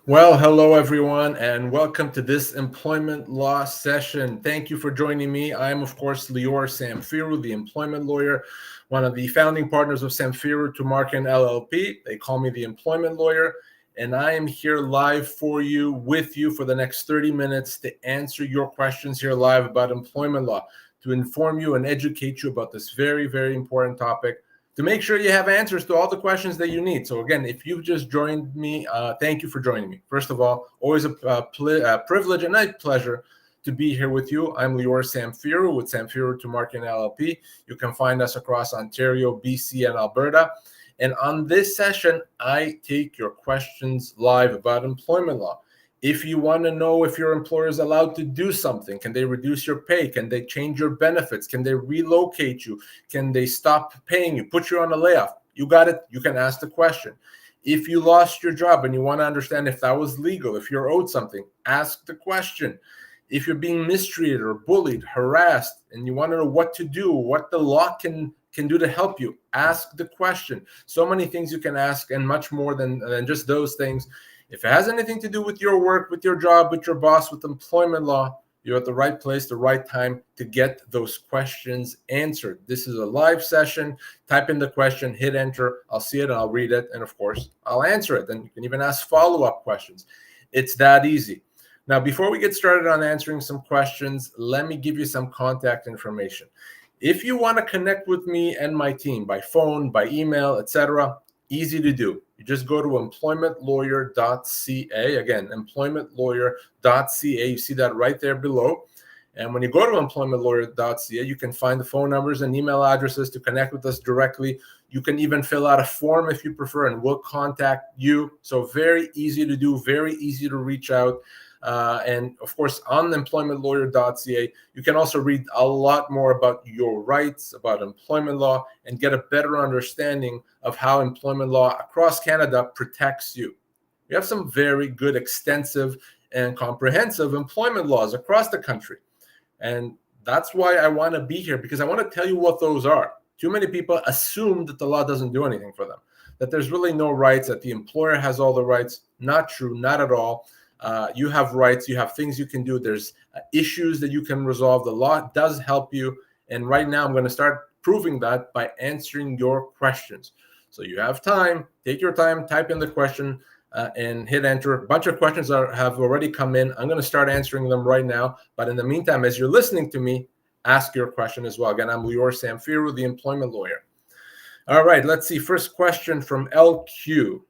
Well, hello everyone, and welcome to this employment law session. Thank you for joining me. I am, of course, Lior Samfiru, the employment lawyer, one of the founding partners of Samfiru Tumarkin LLP. They call me the employment lawyer, and I am here live for you, with you for the next 30 minutes to answer your questions here live about employment law, to inform you and educate you about this very, very important topic, to make sure you have answers to all the questions that you need. So again, if you've just joined me, thank you for joining me. First of all, always a privilege and a pleasure to be here with you. I'm Lior Samfiru with Samfiru Tumarkin LLP. You can find us across Ontario, BC, and Alberta. And on this session, I take your questions live about employment law. If you want to know if your employer is allowed to do something, can they reduce your pay? Can they change your benefits? Can they relocate you? Can they stop paying you, put you on a layoff? You got it. You can ask the question. If you lost your job and you want to understand if that was legal, if you're owed something, ask the question. If you're being mistreated or bullied, harassed, and you want to know what to do, what the law can do to help you, ask the question. So many things you can ask, and much more than just those things. If it has anything to do with your work, with your job, with your boss, with employment law, you're at the right place, the right time to get those questions answered. This is a live session. Type in the question, hit enter. I'll see it and I'll read it. And of course, I'll answer it. Then you can even ask follow-up questions. It's that easy. Now, before we get started on answering some questions, let me give you some contact information. If you want to connect with me and my team by phone, by email, etc., easy to do. You just go to employmentlawyer.ca. Again, employmentlawyer.ca. You see that right there below. And when you go to employmentlawyer.ca, you can find the phone numbers and email addresses to connect with us directly. You can even fill out a form if you prefer, and we'll contact you. So very easy to do, very easy to reach out. And of course, on employmentlawyer.ca, you can also read a lot more about your rights, about employment law, and get a better understanding of how employment law across Canada protects you. We have some very good, extensive, and comprehensive employment laws across the country. And that's why I want to be here, because I want to tell you what those are. Too many people assume that the law doesn't do anything for them, that there's really no rights, that the employer has all the rights. Not true, not at all. You have rights, you have things you can do, there's issues that you can resolve. The law does help you, and right now I'm going to start proving that by answering your questions. So you have time, take your time, type in the question and hit enter. A bunch of questions have already come in. I'm going to start answering them right now, but in the meantime, as you're listening to me, ask your question as well. Again, I'm Lior Samfiru, the employment lawyer. All right, let's see. First question from LQ.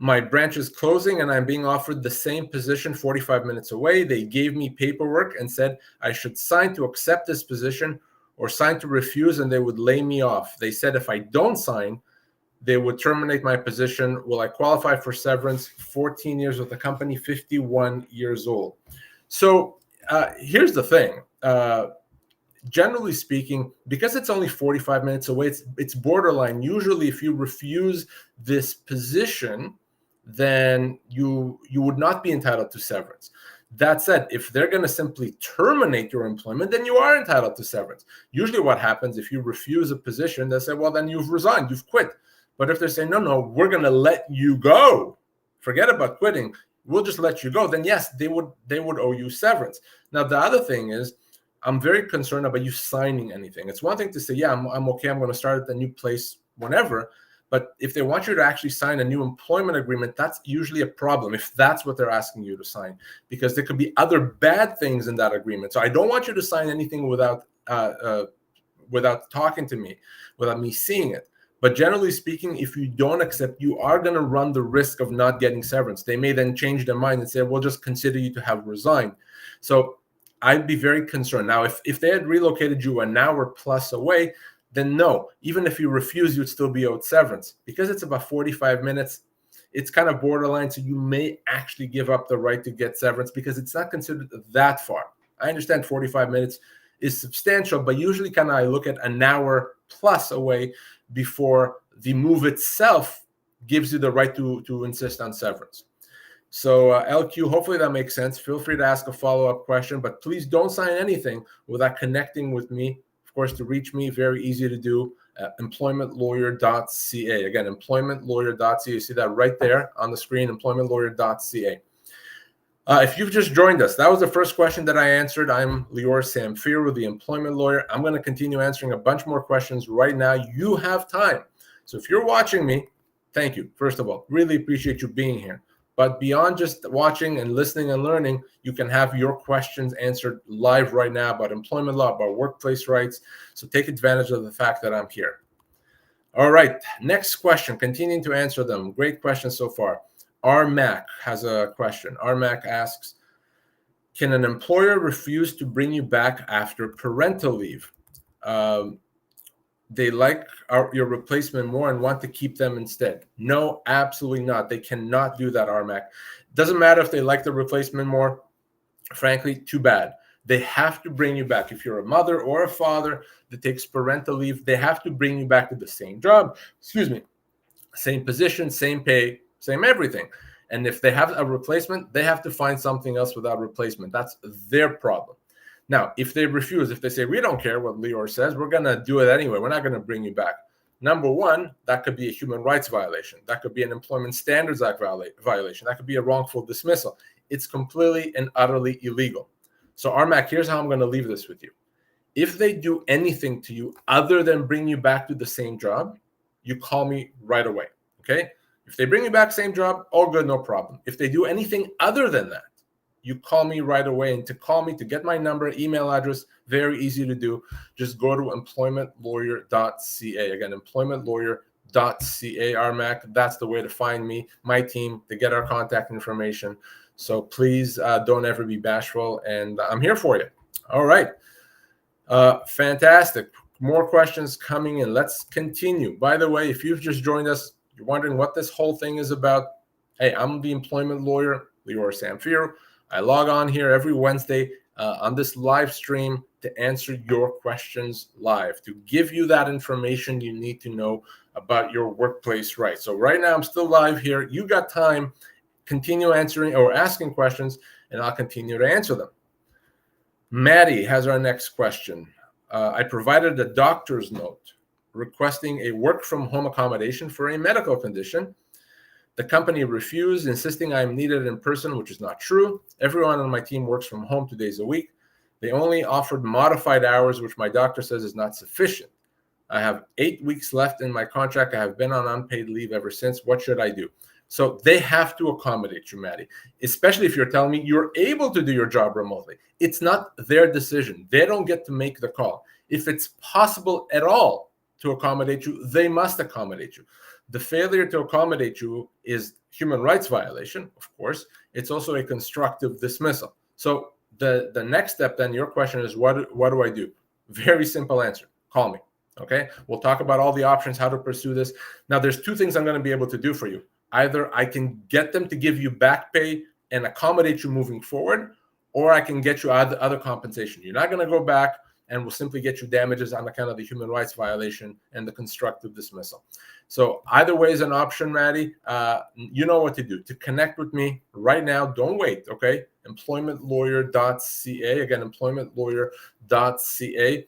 My branch is closing and I'm being offered the same position 45 minutes away. They gave me paperwork and said I should sign to accept this position or sign to refuse, and they would lay me off. They said if I don't sign, they would terminate my position. Will I qualify for severance? 14 years with the company, 51 years old. So here's the thing. Generally speaking, because it's only 45 minutes away, it's borderline. Usually, if you refuse this position, then you would not be entitled to severance. That said, if they're going to simply terminate your employment, then you are entitled to severance. Usually what happens if you refuse a position, they say, well, then you've resigned, you've quit. But if they say, no, we're going to let you go, forget about quitting, we'll just let you go, then yes, they would owe you severance. Now, the other thing is, I'm very concerned about you signing anything. It's one thing to say, yeah, I'm okay, I'm going to start at the new place whenever. But if they want you to actually sign a new employment agreement, that's usually a problem if that's what they're asking you to sign, because there could be other bad things in that agreement. So I don't want you to sign anything without talking to me, without me seeing it. But generally speaking, if you don't accept, you are going to run the risk of not getting severance. They may then change their mind and say, we'll just consider you to have resigned. So I'd be very concerned. Now, if they had relocated you an hour plus away, then no, even if you refuse, you'd still be owed severance. Because it's about 45 minutes, it's kind of borderline, so you may actually give up the right to get severance because it's not considered that far. I understand 45 minutes is substantial, but usually kind of I look at an hour plus away before the move itself gives you the right to insist on severance. So LQ, hopefully that makes sense. Feel free to ask a follow-up question, but please don't sign anything without connecting with me. Of course, to reach me, very easy to do. Employmentlawyer.ca. Again, employmentlawyer.ca. You see that right there on the screen, employmentlawyer.ca. If you've just joined us, that was the first question that I answered. I'm Lior Samfiru, the employment lawyer. I'm going to continue answering a bunch more questions right now. You have time. So if you're watching me, thank you. First of all, really appreciate you being here. But beyond just watching and listening and learning, you can have your questions answered live right now about employment law, about workplace rights. So take advantage of the fact that I'm here. All right, next question, continuing to answer them. Great questions so far. RMAC has a question. RMAC asks, can an employer refuse to bring you back after parental leave? They like your replacement more and want to keep them instead. No, absolutely not. They cannot do that, RMAC. Doesn't matter if they like the replacement more. Frankly, too bad. They have to bring you back. If you're a mother or a father that takes parental leave, they have to bring you back to the same job, same position, same pay, same everything. And if they have a replacement, they have to find something else without replacement. That's their problem. Now, if they refuse, if they say, we don't care what Lior says, we're going to do it anyway. We're not going to bring you back. Number one, that could be a human rights violation. That could be an Employment Standards Act violation. That could be a wrongful dismissal. It's completely and utterly illegal. So, RMAC, here's how I'm going to leave this with you. If they do anything to you other than bring you back to the same job, you call me right away, okay? If they bring you back same job, all good, no problem. If they do anything other than that, you call me right away. And to call me, to get my number, email address, very easy to do. Just go to employmentlawyer.ca. Again, employmentlawyer.ca, RMAC. That's the way to find me, my team, to get our contact information. So please don't ever be bashful, and I'm here for you. All right. Fantastic. More questions coming in. Let's continue. By the way, if you've just joined us, you're wondering what this whole thing is about. Hey, I'm the employment lawyer, Lior Samfiru. I log on here every Wednesday on this live stream to answer your questions live, to give you that information you need to know about your workplace rights. So right now I'm still live here. You got time. Continue answering or asking questions, and I'll continue to answer them. Maddie has our next question. I provided a doctor's note requesting a work-from-home accommodation for a medical condition. The company refused, insisting I am needed in person, which is not true. Everyone on my team works from home 2 days a week. They only offered modified hours, which my doctor says is not sufficient. I have 8 weeks left in my contract. I have been on unpaid leave ever since. What should I do? So they have to accommodate you, Maddie, especially if you're telling me you're able to do your job remotely. It's not their decision. They don't get to make the call. If it's possible at all to accommodate you, they must accommodate you. The failure to accommodate you is human rights violation, of course. It's also a constructive dismissal. So the next step then, your question is, what do I do? Very simple answer. Call me, okay? We'll talk about all the options, how to pursue this. Now, there's two things I'm going to be able to do for you. Either I can get them to give you back pay and accommodate you moving forward, or I can get you other compensation. You're not going to go back, and we'll simply get you damages on account of the human rights violation and the constructive dismissal. So either way is an option, Maddie. You know what to do. To connect with me right now, don't wait, okay? Employmentlawyer.ca. Again, employmentlawyer.ca.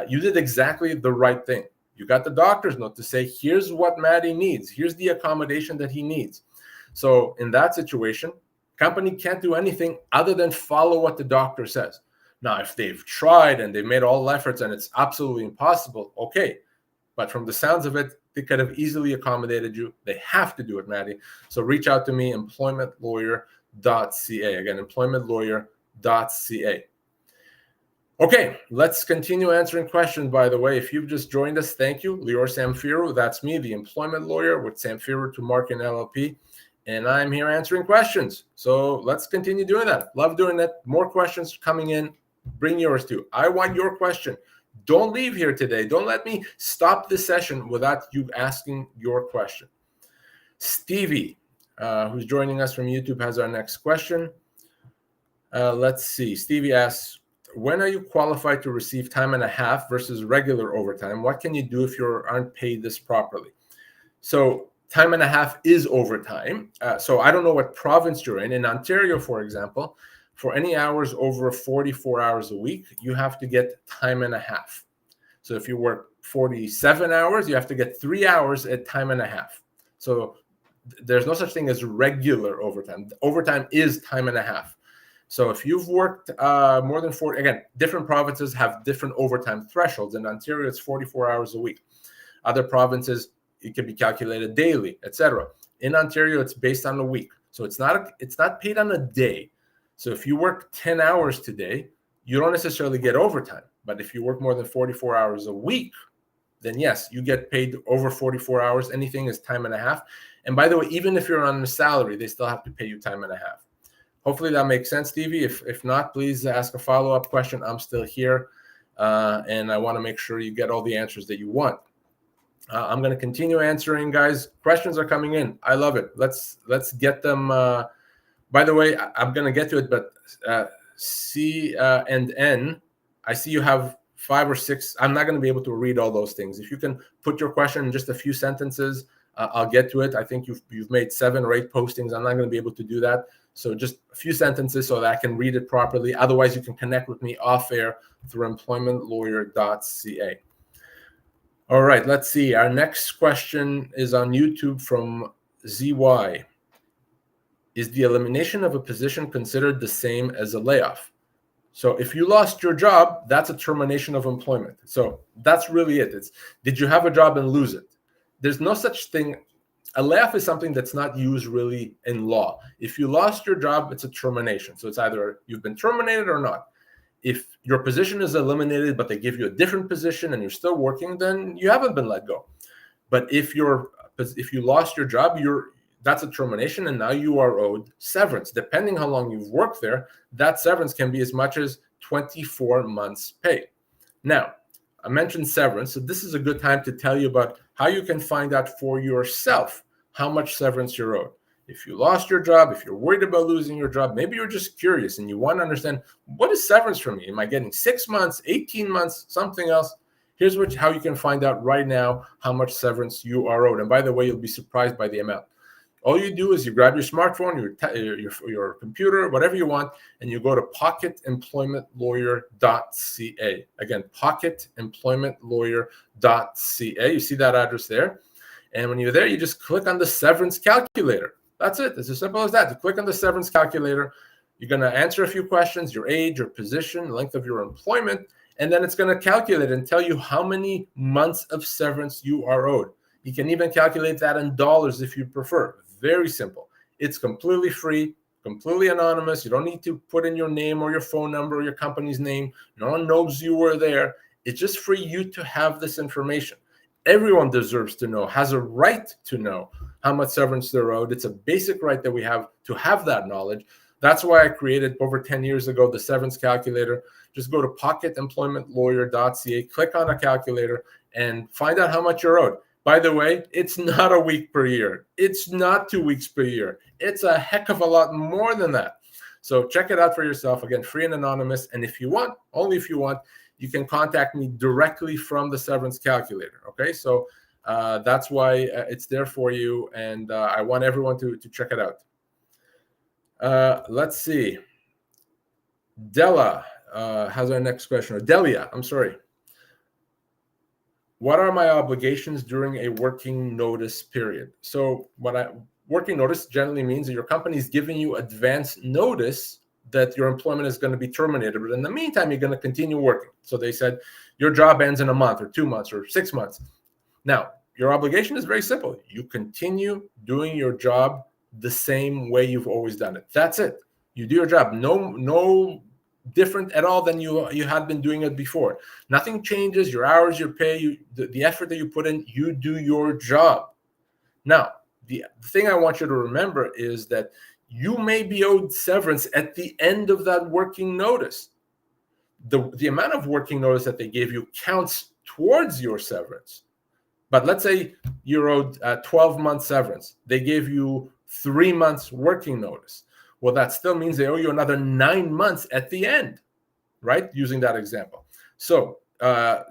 You did exactly the right thing. You got the doctor's note to say, here's what Maddie needs. Here's the accommodation that he needs. So in that situation, company can't do anything other than follow what the doctor says. Now, if they've tried and they've made all efforts and it's absolutely impossible, okay. But from the sounds of it, they could have easily accommodated you. They have to do it, Maddie. So reach out to me, employmentlawyer.ca. Again, employmentlawyer.ca. Okay, let's continue answering questions, by the way. If you've just joined us, thank you. Lior Samfiru, that's me, the employment lawyer with Samfiru Tumarkin LLP. And I'm here answering questions. So let's continue doing that. Love doing that. More questions coming in. Bring yours too. I want your question. Don't leave here today. Don't let me stop this session without you asking your question. Stevie, who's joining us from YouTube, has our next question. Let's see. Stevie asks, when are you qualified to receive time and a half versus regular overtime? What can you do if you aren't paid this properly? So time and a half is overtime. So I don't know what province you're in. In Ontario, for example, for any hours over 44 hours a week, you have to get time and a half. So if you work 47 hours, you have to get 3 hours at time and a half. So there's no such thing as regular overtime. Overtime is time and a half. So if you've worked more than 40, again, different provinces have different overtime thresholds. In Ontario, it's 44 hours a week. Other provinces, it can be calculated daily, etc. In Ontario, it's based on a week. So it's not paid on a day. So if you work 10 hours today, you don't necessarily get overtime. But if you work more than 44 hours a week, then yes, you get paid over 44 hours. Anything is time and a half. And by the way, even if you're on a salary, they still have to pay you time and a half. Hopefully that makes sense, Stevie. If not, please ask a follow-up question. I'm still here, and I want to make sure you get all the answers that you want. I'm going to continue answering, guys. Questions are coming in. I love it. Let's get them. By the way, I'm going to get to it, but C and N, I see you have 5 or 6. I'm not going to be able to read all those things. If you can put your question in just a few sentences, I'll get to it. I think you've made 7 or 8 postings. I'm not going to be able to do that. So just a few sentences so that I can read it properly. Otherwise, you can connect with me off air through employmentlawyer.ca. All right, let's see. Our next question is on YouTube from ZY. Is the elimination of a position considered the same as a layoff? So if you lost your job, that's a termination of employment. So that's really it. It's, did you have a job and lose it? There's no such thing. A layoff is something that's not used really in law. If you lost your job, it's a termination. So it's either you've been terminated or not. If your position is eliminated, but they give you a different position and you're still working, then you haven't been let go. But if you lost your job, that's a termination, and now you are owed severance. Depending how long you've worked there, that severance can be as much as 24 months' pay. Now, I mentioned severance, so this is a good time to tell you about how you can find out for yourself how much severance you're owed. If you lost your job, if you're worried about losing your job, maybe you're just curious and you want to understand, what is severance for me? Am I getting 6 months, 18 months, something else? Here's how you can find out right now how much severance you are owed. And by the way, you'll be surprised by the amount. All you do is you grab your smartphone, your computer, whatever you want, and you go to pocketemploymentlawyer.ca. Again, pocketemploymentlawyer.ca. You see that address there? And when you're there, you just click on the severance calculator. That's it. It's as simple as that. You click on the severance calculator. You're going to answer a few questions, your age, your position, length of your employment, and then it's going to calculate and tell you how many months of severance you are owed. You can even calculate that in dollars if you prefer. Very simple. It's completely free, completely anonymous. You don't need to put in your name or your phone number or your company's name. No one knows you were there. It's just for you to have this information. Everyone deserves to know, has a right to know how much severance they're owed. It's a basic right that we have to have that knowledge. That's why I created over 10 years ago the severance calculator. Just go to pocketemploymentlawyer.ca, click on a calculator, and find out how much you're owed. By the way, it's not a week per year. It's not 2 weeks per year. It's a heck of a lot more than that. So check it out for yourself. Again, free and anonymous. And if you want, only if you want, you can contact me directly from the severance calculator. Okay, so that's why it's there for you. And I want everyone to check it out. Let's see. Della has our next question. Or Delia, I'm sorry. What are my obligations during a working notice period? So working notice generally means that your company is giving you advance notice that your employment is going to be terminated. But in the meantime, you're going to continue working. So they said your job ends in a month or 2 months or 6 months. Now, your obligation is very simple. You continue doing your job the same way you've always done it. That's it. You do your job. No different at all than you had been doing it before. Nothing changes. Your hours, your pay, the effort that you put in, you do your job. Now, the thing I want you to remember is that you may be owed severance at the end of that working notice. The amount of working notice that they gave you counts towards your severance. But let's say you're owed 12-month severance. They gave you 3 months working notice. Well, that still means they owe you another 9 months at the end, right? Using that example. So,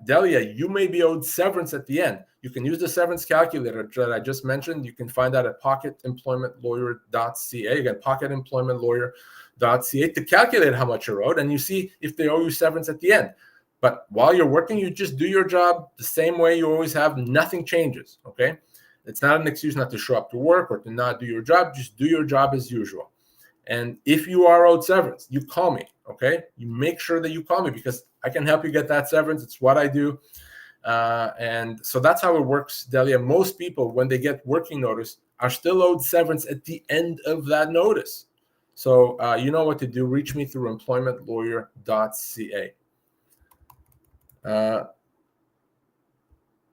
Delia, you may be owed severance at the end. You can use the severance calculator that I just mentioned. You can find that at pocketemploymentlawyer.ca. Again, pocketemploymentlawyer.ca to calculate how much you're owed, and you see if they owe you severance at the end. But while you're working, you just do your job the same way you always have. Nothing changes, okay? It's not an excuse not to show up to work or to not do your job. Just do your job as usual. And if you are owed severance, you call me, okay? You make sure that you call me because I can help you get that severance. It's what I do. And so that's how it works, Delia. Most people, when they get working notice, are still owed severance at the end of that notice. So you know what to do. Reach me through employmentlawyer.ca.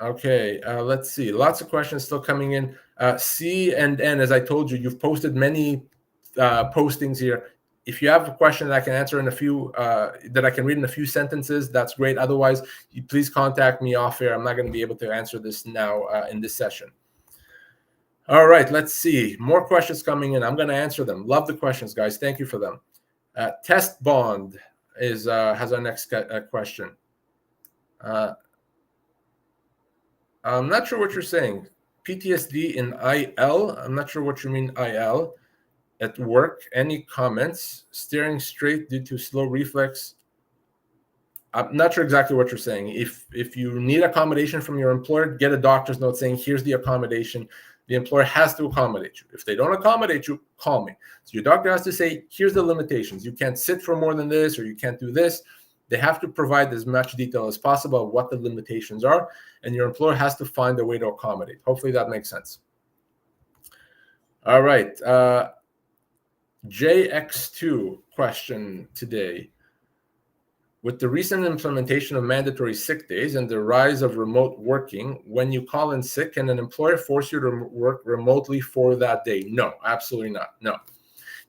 Okay, let's see. Lots of questions still coming in. C and N, as I told you, you've posted many postings here. If you have a question that I can answer in a few, that I can read in a few sentences, that's great. Otherwise, please contact me off air. I'm not going to be able to answer this now in this session. All right, let's see. More questions coming in. I'm going to answer them. Love the questions, guys. Thank you for them. Test bond has our next question. I'm not sure what you're saying. PTSD in IL. I'm not sure what you mean IL. At work, any comments? Staring straight due to slow reflex. I'm not sure exactly what you're saying. If you need accommodation from your employer, get a doctor's note saying, here's the accommodation. The employer has to accommodate you. If they don't accommodate you, call me. So your doctor has to say, here's the limitations. You can't sit for more than this, or you can't do this. They have to provide as much detail as possible of what the limitations are, and your employer has to find a way to accommodate. Hopefully that makes sense. All right. JX2 question today. With the recent implementation of mandatory sick days and the rise of remote working, when you call in sick, can an employer force you to work remotely for that day? No, absolutely not. No.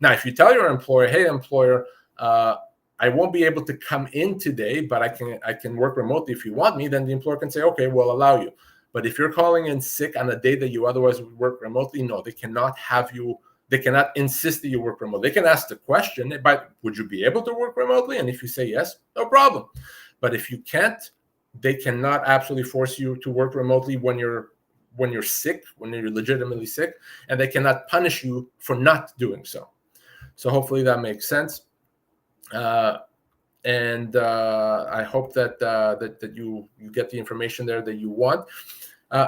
Now, if you tell your employer, hey, employer, I won't be able to come in today, but I can work remotely if you want me, then the employer can say, okay, we'll allow you. But if you're calling in sick on a day that you otherwise would work remotely, no, they cannot have you. They cannot insist that you work remotely. They can ask the question, but would you be able to work remotely? And if you say yes, no problem. But if you can't, they cannot absolutely force you to work remotely when you're sick, when you're legitimately sick, and they cannot punish you for not doing so. So hopefully that makes sense. And I hope that that you get the information there that you want.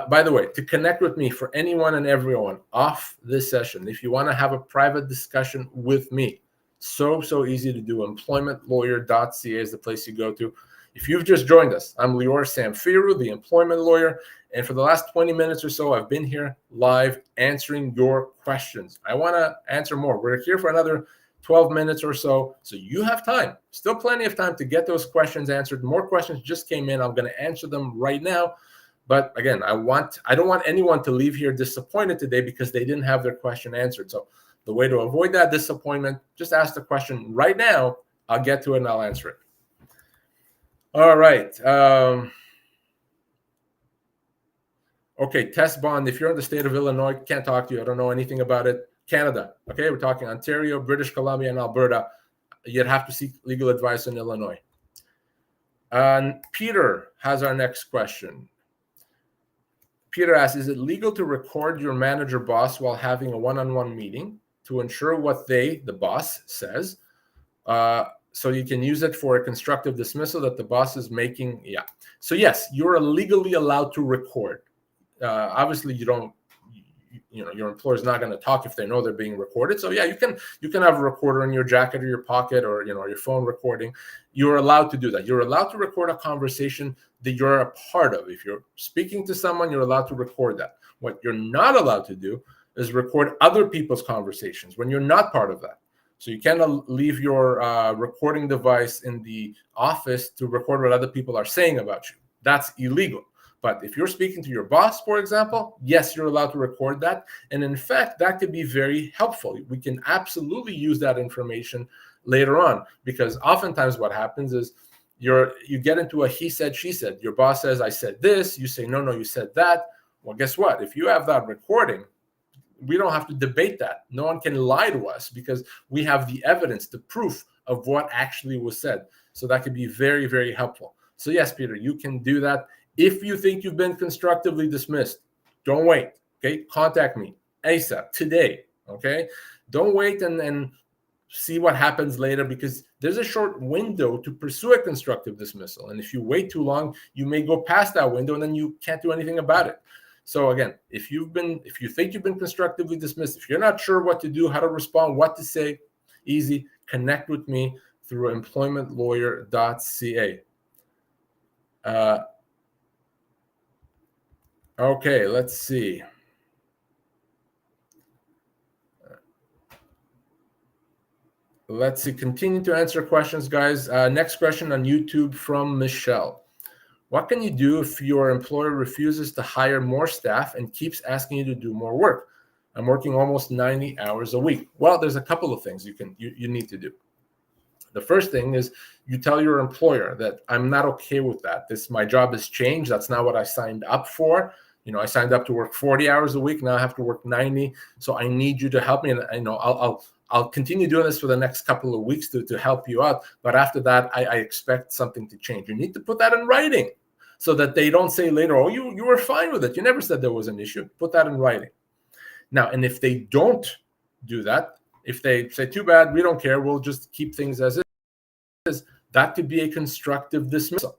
By the way, to connect with me for anyone and everyone off this session, if you want to have a private discussion with me, so easy to do. Employmentlawyer.ca is the place you go to. If you've just joined us, I'm Lior Samfiru, the employment lawyer, and for the last 20 minutes or so, I've been here live answering your questions. I want to answer more. We're here for another 12 minutes or so you have time, still plenty of time to get those questions answered. More questions just came in. I'm going to answer them right now. But again, I don't want anyone to leave here disappointed today because they didn't have their question answered. So the way to avoid that disappointment, just ask the question right now. I'll get to it and I'll answer it. All right. Okay, test bond. If you're in the state of Illinois, can't talk to you. I don't know anything about it. Canada. Okay, we're talking Ontario, British Columbia, and Alberta. You'd have to seek legal advice in Illinois. And Peter has our next question. Peter asks, is it legal to record your manager boss while having a one-on-one meeting to ensure what the boss says, so you can use it for a constructive dismissal that the boss is making? Yeah. So yes, you're legally allowed to record. Obviously, your employer is not going to talk if they know they're being recorded. So yeah, you can have a recorder in your jacket or your pocket or your phone recording. You're allowed to do that. You're allowed to record a conversation that you're a part of. If you're speaking to someone, you're allowed to record that. What you're not allowed to do is record other people's conversations when you're not part of that. So you cannot leave your recording device in the office to record what other people are saying about you. That's illegal. But if you're speaking to your boss, for example, yes, you're allowed to record that. And in fact, that could be very helpful. We can absolutely use that information later on, because oftentimes what happens is you get into a he said, she said. Your boss says, I said this. You say, no, you said that. Well, guess what? If you have that recording, we don't have to debate that. No one can lie to us because we have the evidence, the proof of what actually was said. So that could be very, very helpful. So yes, Peter, you can do that. If you think you've been constructively dismissed, don't wait, okay? Contact me ASAP, today, okay? Don't wait and see what happens later, because there's a short window to pursue a constructive dismissal. And if you wait too long, you may go past that window and then you can't do anything about it. So again, if you think you've been constructively dismissed, if you're not sure what to do, how to respond, what to say, easy, connect with me through employmentlawyer.ca. Okay, let's see. Let's see, continue to answer questions, guys. Next question on YouTube from Michelle. What can you do if your employer refuses to hire more staff and keeps asking you to do more work? I'm working almost 90 hours a week. Well, there's a couple of things you need to do. The first thing is you tell your employer that I'm not okay with that. My job has changed. That's not what I signed up for. I signed up to work 40 hours a week. Now I have to work 90. So I need you to help me. And I'll continue doing this for the next couple of weeks to help you out. But after that, I expect something to change. You need to put that in writing so that they don't say later, oh, you were fine with it. You never said there was an issue. Put that in writing. Now, and if they don't do that, if they say, too bad, we don't care, we'll just keep things as is, that could be a constructive dismissal.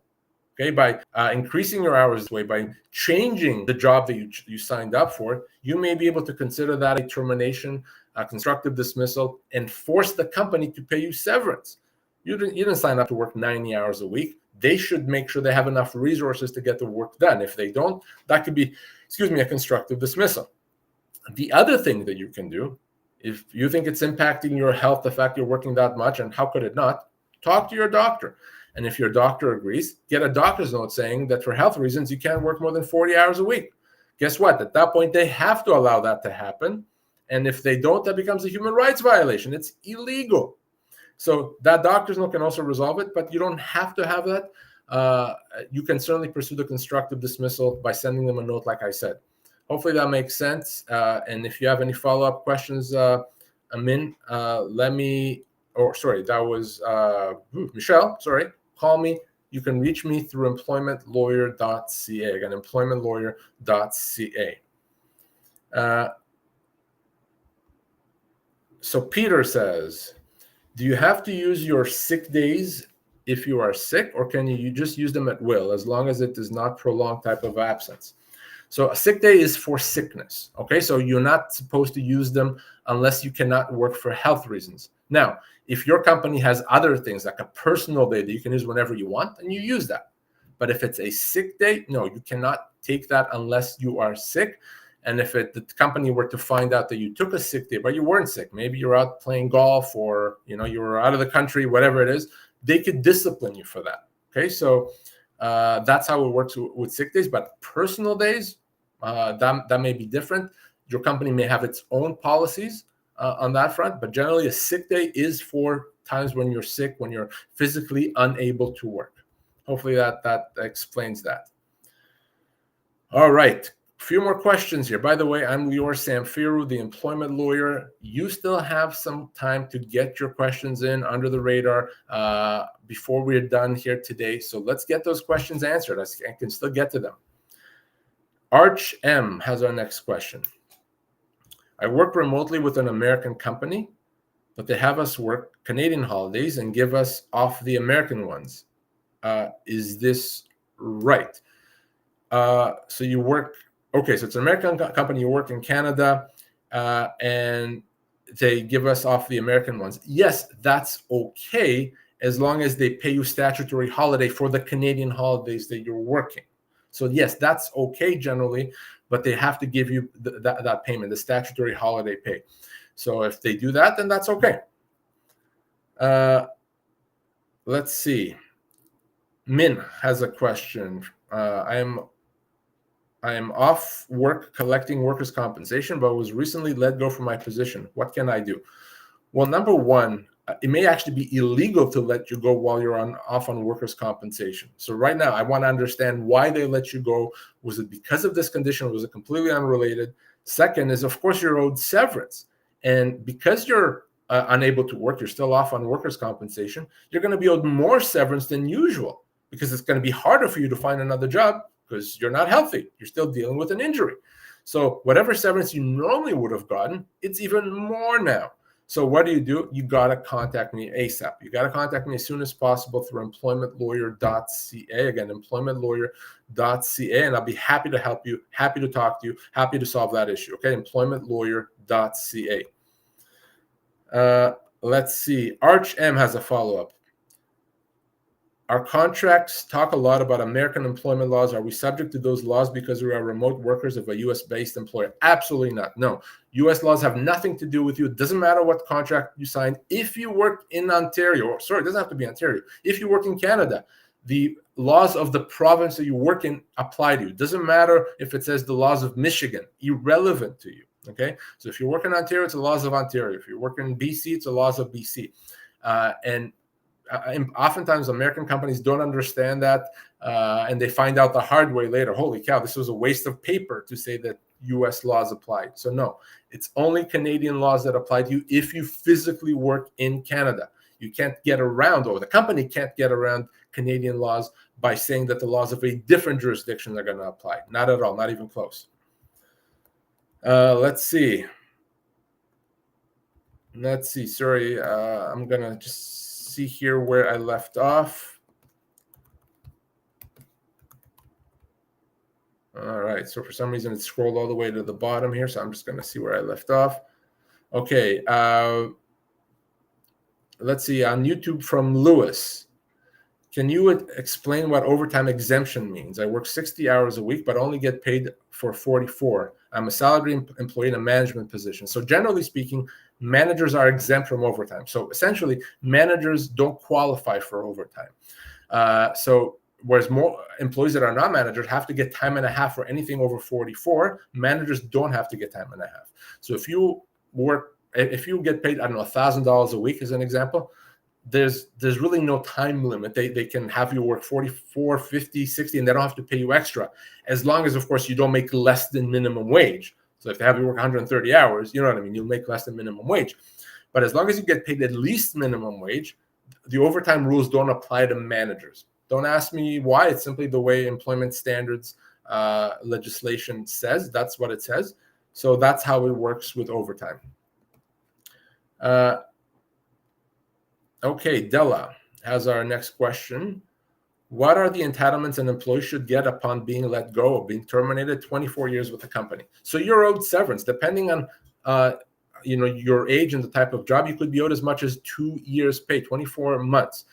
Okay, by increasing your hours this way, by changing the job that you signed up for, you may be able to consider that a termination, a constructive dismissal, and force the company to pay you severance. You didn't sign up to work 90 hours a week. They should make sure they have enough resources to get the work done. If they don't, that could be, a constructive dismissal. The other thing that you can do, if you think it's impacting your health, the fact you're working that much, and how could it not, talk to your doctor. And if your doctor agrees, get a doctor's note saying that for health reasons, you can't work more than 40 hours a week. Guess what? At that point, they have to allow that to happen. And if they don't, that becomes a human rights violation. It's illegal. So that doctor's note can also resolve it, but you don't have to have that. You can certainly pursue the constructive dismissal by sending them a note, like I said. Hopefully that makes sense. And if you have any follow-up questions, Amin, that was Michelle, sorry. Call me. You can reach me through employmentlawyer.ca. Again, employmentlawyer.ca. So Peter says, do you have to use your sick days if you are sick, or can you just use them at will as long as it is not prolonged type of absence? So a sick day is for sickness, okay? So you're not supposed to use them unless you cannot work for health reasons. Now, if your company has other things like a personal day that you can use whenever you want, and you use that. But if it's a sick day, no, you cannot take that unless you are sick. And if the company were to find out that you took a sick day, but you weren't sick, maybe you're out playing golf or you were out of the country, whatever it is, they could discipline you for that. Okay, so that's how it works with sick days. But personal days, that may be different. Your company may have its own policies on that front, but generally a sick day is for times when you're sick, when you're physically unable to work. Hopefully that explains that. All right, a few more questions here. By the way, I'm Lior Samfiru, the employment lawyer. You still have some time to get your questions in under the radar before we're done here today. So let's get those questions answered. I can still get to them. Arch M has our next question. I work remotely with an American company, but they have us work Canadian holidays and give us off the American ones. Is this right? So you work, okay, so it's an American company, you work in Canada, and they give us off the American ones. Yes, that's okay, as long as they pay you statutory holiday for the Canadian holidays that you're working. So yes, that's okay generally, but they have to give you that payment, the statutory holiday pay. So if they do that, then that's okay. Let's see. Min has a question. I am off work collecting workers' compensation, but was recently let go from my position. What can I do? Well, number one, it may actually be illegal to let you go while you're off on workers' compensation. So right now, I want to understand why they let you go. Was it because of this condition? Was it completely unrelated? Second is, of course, you're owed severance. And because you're unable to work, you're still off on workers' compensation, you're going to be owed more severance than usual because it's going to be harder for you to find another job because you're not healthy. You're still dealing with an injury. So whatever severance you normally would have gotten, it's even more now. So what do? You got to contact me ASAP. You got to contact me as soon as possible through employmentlawyer.ca. Again, employmentlawyer.ca, and I'll be happy to help you, happy to talk to you, happy to solve that issue. Okay, employmentlawyer.ca. Let's see. Arch M has a follow-up. Our contracts talk a lot about American employment laws. Are we subject to those laws because we are remote workers of a U.S.-based employer? Absolutely not. No. U.S. laws have nothing to do with you. It doesn't matter what contract you signed. If you work in Ontario, or sorry, it doesn't have to be Ontario. If you work in Canada, the laws of the province that you work in apply to you. It doesn't matter if it says the laws of Michigan, irrelevant to you. Okay? So if you work in Ontario, it's the laws of Ontario. If you work in BC, it's the laws of BC. And oftentimes American companies don't understand that, and they find out the hard way later. Holy cow, this was a waste of paper to say that U.S. laws apply. So no, it's only Canadian laws that apply to you if you physically work in Canada. You can't get around, or the company can't get around Canadian laws by saying that the laws of a different jurisdiction are going to apply. Not at all, not even close. Let's see. Sorry, I'm going to just see here where I left off. All right, so for some reason it scrolled all the way to the bottom here, so I'm just going to see where I left off. Okay, let's see, on YouTube from Lewis. Can you explain what overtime exemption means? I work 60 hours a week, but only get paid for 44. I'm a salaried employee in a management position. So generally speaking, managers are exempt from overtime. So essentially, managers don't qualify for overtime. So whereas more employees that are not managers have to get time and a half for anything over 44, managers don't have to get time and a half. So if you get paid, I don't know, $1,000 a week as an example, there's really no time limit. They can have you work 44, 50, 60, and they don't have to pay you extra, as long as, of course, you don't make less than minimum wage. So if they have you work 130 hours, you know what I mean, you'll make less than minimum wage. But as long as you get paid at least minimum wage, the overtime rules don't apply to managers. Don't ask me why. It's simply the way employment standards legislation says. That's what it says. So that's how it works with overtime. Okay, Della has our next question. What are the entitlements an employee should get upon being let go or being terminated 24 years with the company? So you're owed severance. Depending on your age and the type of job, you could be owed as much as 2 years pay, 24 months.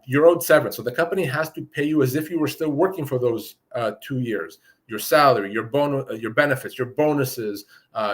You're owed severance. So the company has to pay you as if you were still working for those 2 years. Your salary, your benefits, your bonuses,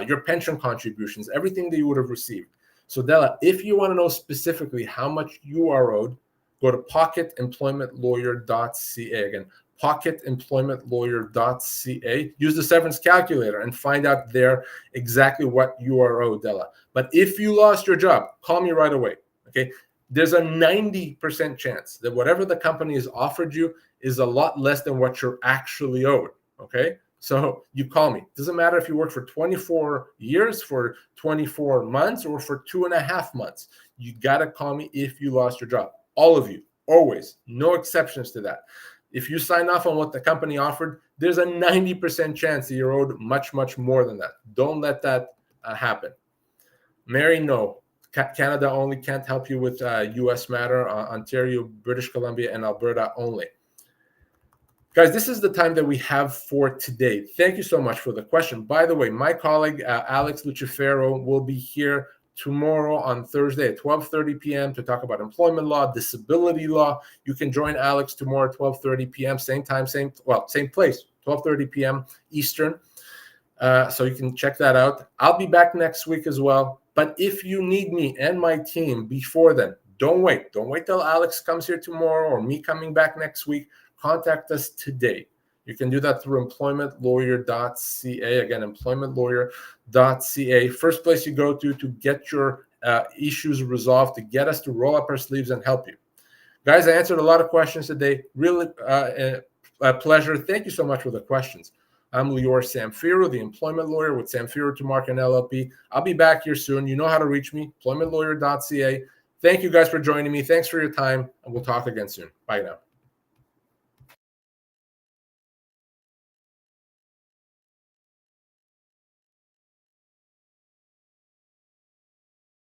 your pension contributions, everything that you would have received. So Della, if you want to know specifically how much you are owed, go to pocketemploymentlawyer.ca. Again, pocketemploymentlawyer.ca. Use the severance calculator and find out there exactly what you are owed, Della. But if you lost your job, call me right away. Okay. There's a 90% chance that whatever the company has offered you is a lot less than what you're actually owed. Okay. So you call me. Doesn't matter if you work for 24 years, for 24 months, or for 2.5 months. You got to call me if you lost your job. All of you, always, no exceptions to that. If you sign off on what the company offered, there's a 90% chance that you're owed much, much more than that. Don't let that happen. Mary, no. Canada only, can't help you with U.S. matter. Ontario, British Columbia, and Alberta only. Guys, this is the time that we have for today. Thank you so much for the question. By the way, my colleague, Alex Lucifero, will be here tomorrow on Thursday at 12:30 p.m. to talk about employment law, disability law. You can join Alex tomorrow at 12:30 p.m. Same time, same place, 12:30 p.m. Eastern. So you can check that out. I'll be back next week as well. But if you need me and my team before then, don't wait. Don't wait till Alex comes here tomorrow or me coming back next week. Contact us today. You can do that through employmentlawyer.ca. Again, employmentlawyer.ca. First place you go to get your issues resolved, to get us to roll up our sleeves and help you. Guys, I answered a lot of questions today. Really a pleasure. Thank you so much for the questions. I'm Lior Samfiru, the employment lawyer with Samfiru Tumarkin LLP. I'll be back here soon. You know how to reach me, employmentlawyer.ca. Thank you guys for joining me. Thanks for your time, and we'll talk again soon. Bye now.